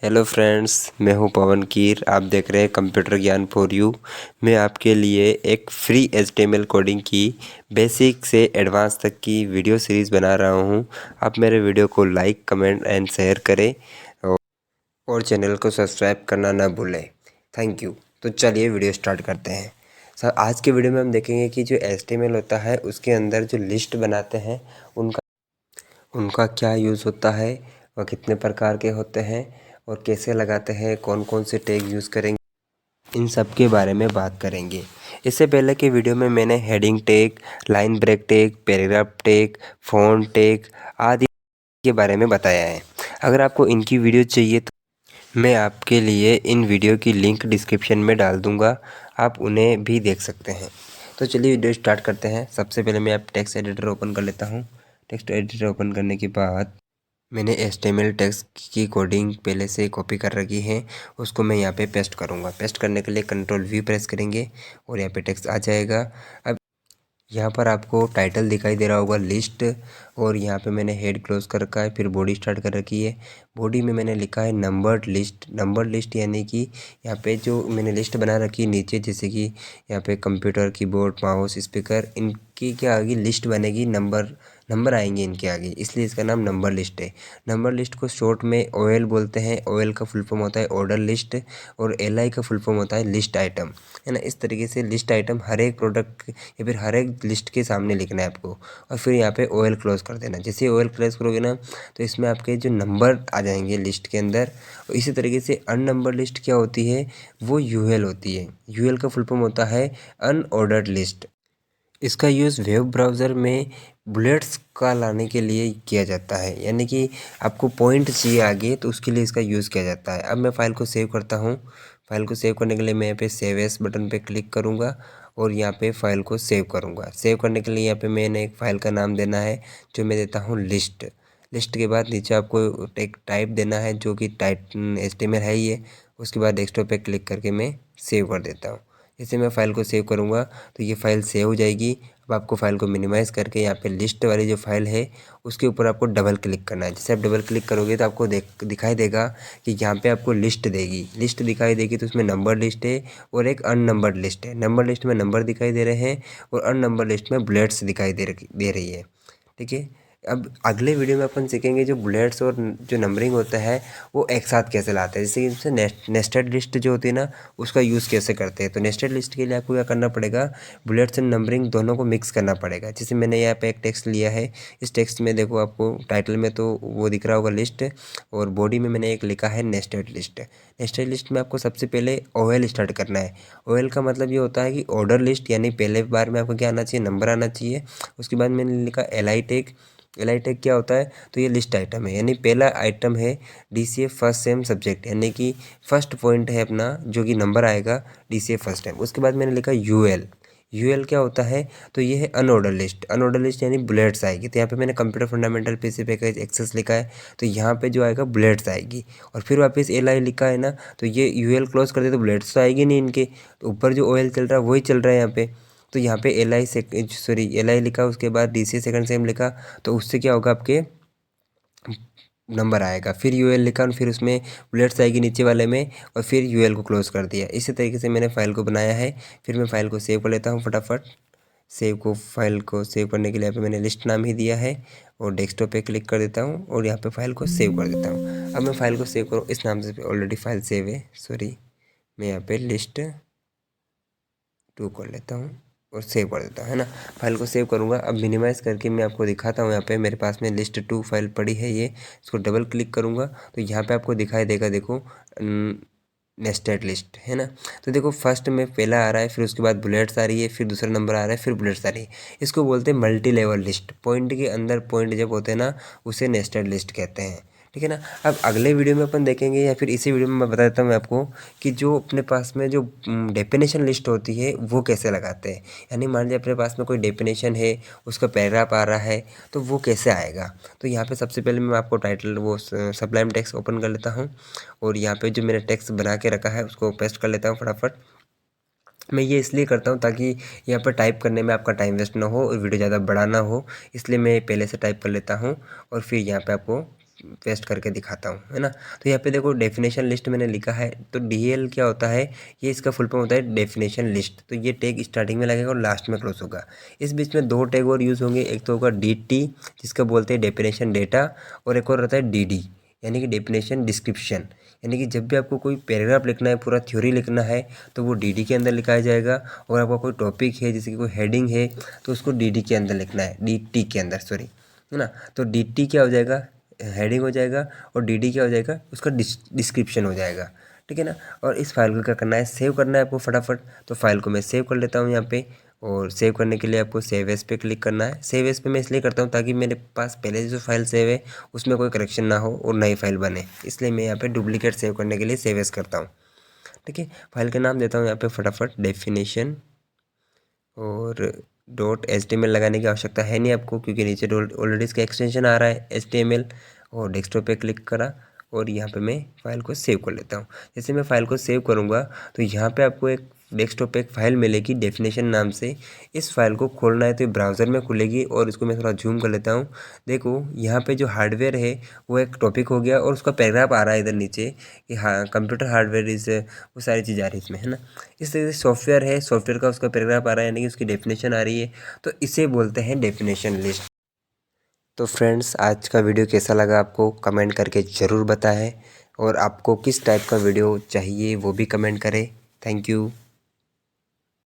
Hello friends, मैं हूं पवन कीर। आप देख रहे हैं कंप्यूटर ज्ञान फॉर यू। मैं आपके लिए एक फ्री HTML कोडिंग की बेसिक से एडवांस तक की वीडियो सीरीज़ बना रहा हूं। आप मेरे वीडियो को लाइक, कमेंट एंड शेयर करें और चैनल को सब्सक्राइब करना ना भूलें। Thank you. तो चलिए वीडियो स्टार्ट करते हैं। सर, आज के वीडियो में हम देखेंगे कि जो HTML होता है उसके अंदर जो लिस्ट बनाते हैं उनका उनका क्या यूज़ होता है और कितने प्रकार के होते हैं और कैसे लगाते हैं, कौन कौन से टैग यूज़ करेंगे, इन सब के बारे में बात करेंगे। इससे पहले के वीडियो में मैंने heading tag, line break tag, paragraph tag, font tag आदि के बारे में बताया है। अगर आपको इनकी वीडियो चाहिए तो मैं आपके लिए इन वीडियो की लिंक डिस्क्रिप्शन में डाल दूँगा, आप उन्हें भी देख सकते हैं। तो चलिए वीडियो स्टार्ट करते हैं। सबसे पहले मैं आप टेक्स्ट एडिटर ओपन कर लेता हूँ। टेक्स्ट एडिटर ओपन करने के बाद मैंने HTML टेक्स्ट की कोडिंग पहले से कॉपी कर रखी है, उसको मैं यहाँ पे पेस्ट करूँगा। पेस्ट करने के लिए Ctrl+V प्रेस करेंगे और यहाँ पे टेक्स्ट आ जाएगा। अब यहाँ पर आपको टाइटल दिखाई दे रहा होगा लिस्ट, और यहाँ पे मैंने हेड क्लोज कर रखा है, फिर बॉडी स्टार्ट कर रखी है। बॉडी में मैंने लिखा है नंबर्ड लिस्ट। नंबर्ड लिस्ट यानी कि यहाँ पे जो मैंने लिस्ट बना रखी है नीचे, जैसे कि यहाँ पे कंप्यूटर, कीबोर्ड, माउस, स्पीकर, इनकी क्या आगे लिस्ट बनेगी, नंबर आएंगे इनके आगे, इसलिए इसका नाम नंबर लिस्ट है। नंबर लिस्ट को शॉर्ट में OL बोलते हैं। OL का फुल फॉर्म होता है ऑर्डर लिस्ट, और LI का फुल फॉर्म होता है लिस्ट आइटम, है ना। इस तरीके से लिस्ट आइटम हर एक प्रोडक्ट या फिर हर एक लिस्ट के सामने लिखना है आपको, और फिर यहाँ पे OL क्लोज कर देना। जैसे OL क्लोज करोगे ना तो इसमें आपके जो नंबर आ जाएंगे लिस्ट के अंदर। और इसी तरीके से अननंबर लिस्ट क्या होती है, वो UL होती है। UL का फुल फॉर्म होता है अनऑर्डर्ड लिस्ट। इसका यूज़ वेब ब्राउज़र में बुलेट्स का लाने के लिए किया जाता है, यानी कि आपको पॉइंट चाहिए आगे तो उसके लिए इसका यूज़ किया जाता है। अब मैं फ़ाइल को सेव करता हूँ। फ़ाइल को सेव करने के लिए मैं यहाँ पे सेव एस बटन पे क्लिक करूँगा और यहाँ पे फ़ाइल को सेव करूँगा। सेव करने के लिए यहाँ पे मैंने एक फ़ाइल का नाम देना है, जो मैं देता हूँ लिस्ट। लिस्ट के बाद नीचे आपको एक टाइप देना है, जो कि टाइप HTML है ही है। उसके बाद डेस्कटॉप पे क्लिक करके मैं सेव कर देता हूँ। जैसे मैं फ़ाइल को सेव करूँगा तो ये फ़ाइल सेव हो जाएगी। अब आपको फ़ाइल को मिनिमाइज़ करके यहाँ पे लिस्ट वाली जो फ़ाइल है उसके ऊपर आपको डबल क्लिक करना है। जैसे आप डबल क्लिक करोगे तो आपको दिखाई देगा कि यहाँ पे आपको लिस्ट देगी, लिस्ट दिखाई देगी। तो उसमें नंबर लिस्ट है और एक अननंबर्ड लिस्ट है। नंबर लिस्ट में नंबर दिखाई दे रहे हैं और अननंबर लिस्ट में बुलेट्स दिखाई दे रही है। ठीक है। अब अगले वीडियो में अपन सीखेंगे जो बुलेट्स और जो नंबरिंग होता है वो एक साथ कैसे लाते हैं। जैसे कि इससे नेस्टेड लिस्ट जो होती है ना, उसका यूज़ कैसे करते हैं। तो नेस्टेड लिस्ट के लिए आपको क्या करना पड़ेगा, बुलेट्स एंड नंबरिंग दोनों को मिक्स करना पड़ेगा। जैसे मैंने यहाँ पे एक टेक्स्ट लिया है, इस टेक्स्ट में देखो आपको टाइटल में तो वो दिख रहा होगा लिस्ट, और बॉडी में मैंने एक लिखा है नेस्टेड लिस्ट। नेस्टेड लिस्ट में आपको सबसे पहले OL स्टार्ट करना है। OL का मतलब ये होता है कि ऑर्डर लिस्ट, यानी पहले बार में आपको क्या आना चाहिए, नंबर आना चाहिए। उसके बाद मैंने लिखा LI टैग। LI टैग क्या होता है, तो ये लिस्ट आइटम है, यानी पहला आइटम है DCA फर्स्ट सेम सब्जेक्ट, यानी कि फर्स्ट पॉइंट है अपना जो कि नंबर आएगा DCA फर्स्ट टाइम। उसके बाद मैंने लिखा UL क्या होता है, तो ये है अनऑर्डर लिस्ट। अनऑर्डर लिस्ट यानी बुलेट्स आएगी। तो यहाँ पे मैंने computer fundamental PC package access लिखा है, तो यहाँ पे जो आएगा बुलेट्स आएगी। और फिर वापस LI लिखा है ना, तो ये UL क्लोज कर दे तो बुलेट्स तो आएगी नहीं इनके, तो ऊपर जो OL चल रहा है वही चल रहा है यहाँ पे। तो यहाँ पे LI लिखा, उसके बाद DCA सेकंड सेम लिखा, तो उससे क्या होगा, आपके नंबर आएगा। फिर UL लिखा और फिर उसमें बुलेट्स आएगी नीचे वाले में, और फिर UL को क्लोज कर दिया। इसी तरीके से मैंने फ़ाइल को बनाया है। फिर मैं फ़ाइल को सेव कर लेता हूँ फटाफट। फ़ाइल को सेव करने के लिए यहाँ पे मैंने लिस्ट नाम ही दिया है, और डेस्कटॉप पे क्लिक कर देता हूँ और यहाँ पे फ़ाइल को सेव कर देता हूँ। अब मैं फ़ाइल को सेव करूँ, इस नाम से ऑलरेडी फ़ाइल सेव है, मैं यहाँ पे list2 कर लेता हूँ और सेव कर देता हूँ, है ना। फाइल को सेव करूँगा। अब मिनिमाइज़ करके मैं आपको दिखाता हूँ। यहाँ पे मेरे पास में list2 फाइल पड़ी है, ये इसको डबल क्लिक करूँगा तो यहाँ पे आपको दिखाई देगा, देखो नेस्टेड लिस्ट, है ना। तो देखो फर्स्ट में पहला आ रहा है, फिर उसके बाद बुलेट्स आ रही है, फिर दूसरा नंबर आ रहा है, फिर बुलेट्स आ रही है। इसको बोलते हैं मल्टी लेवल लिस्ट। पॉइंट के अंदर पॉइंट जब होते हैं ना, उसे नेस्टेड लिस्ट कहते हैं। ठीक है ना। अब अगले वीडियो में अपन देखेंगे, या फिर इसी वीडियो में मैं बता देता हूँ मैं आपको कि जो अपने पास में जो डेफिनेशन लिस्ट होती है वो कैसे लगाते हैं। यानी मान लीजिए अपने पास में कोई डेफिनेशन है, उसका पैराग्राफ आ रहा है, तो वो कैसे आएगा। तो यहाँ पे सबसे पहले मैं आपको टाइटल वो सबलाइम टेक्स्ट ओपन कर लेता हूँ, और यहाँ पे जो मैंने टेक्स्ट बना के रखा है उसको पेस्ट कर लेता हूँ फटाफट। मैं ये इसलिए करता हूँ ताकि यहाँ पर टाइप करने में आपका टाइम वेस्ट ना हो और वीडियो ज़्यादा बड़ा ना हो, इसलिए मैं पहले से टाइप कर लेता हूँ और फिर यहाँ पे आपको पेस्ट करके दिखाता हूँ, है ना। तो यहाँ पे देखो डेफिनेशन लिस्ट मैंने लिखा है। तो DL क्या होता है, ये इसका फुल फॉर्म होता है डेफिनेशन लिस्ट। तो ये टैग स्टार्टिंग में लगेगा और लास्ट में क्लोज होगा। इस बीच में 2 टैग और यूज़ होंगे। एक तो होगा DT जिसका बोलते हैं डेफिनेशन डेटा, और एक और रहता है DD यानी कि डेफिनेशन डिस्क्रिप्शन। यानी कि जब भी आपको कोई पैराग्राफ लिखना है, पूरा थ्योरी लिखना है, तो वो DD के अंदर लिखाया जाएगा। और आपका कोई टॉपिक है, जैसे कि कोई हेडिंग है, तो उसको DD के अंदर लिखना है, DT के अंदर, सॉरी, है ना। तो DT क्या हो जाएगा, हेडिंग हो जाएगा, और DD क्या हो जाएगा, उसका डिस्क्रिप्शन हो जाएगा, ठीक है ना। और इस फाइल को क्या करना है, सेव करना है आपको फटाफट। तो फाइल को मैं सेव कर लेता हूँ यहाँ पे। और सेव करने के लिए आपको सेव एज पे क्लिक करना है। सेव एज पे मैं इसलिए करता हूँ ताकि मेरे पास पहले जो फाइल सेव है उसमें कोई करेक्शन ना हो और नई फाइल बने, इसलिए मैं यहाँ पे डुप्लीकेट सेव करने के लिए सेव एज करता हूँ, ठीक है। फाइल का नाम देता हूँ यहाँ पे फटाफट डेफिनेशन, और .html लगाने की आवश्यकता है नहीं आपको, क्योंकि नीचे ऑलरेडी इसका एक्सटेंशन आ रहा है HTML। और डेस्कटॉप पे क्लिक करा और यहाँ पे मैं फ़ाइल को सेव कर लेता हूँ। जैसे मैं फ़ाइल को सेव करूँगा तो यहाँ पे आपको एक डेस्कटॉप पे एक फ़ाइल मिलेगी डेफिनेशन नाम से। इस फाइल को खोलना है तो ब्राउज़र में खुलेगी, और इसको मैं थोड़ा जूम कर लेता हूँ। देखो यहाँ पे जो हार्डवेयर है वो एक टॉपिक हो गया, और उसका पैराग्राफ आ रहा है इधर नीचे कि हाँ कंप्यूटर हार्डवेयर इस, वो सारी चीज़ आ रही है इसमें, है ना। इस तरह से सॉफ्टवेयर है, सॉफ्टवेयर का उसका पैराग्राफ आ रहा है, यानी कि उसकी डेफिनेशन आ रही है। तो इसे बोलते हैं डेफिनेशन लिस्ट। तो फ्रेंड्स, आज का वीडियो कैसा लगा आपको कमेंट करके ज़रूर बताएं, और आपको किस टाइप का वीडियो चाहिए वो भी कमेंट करें। Thank you.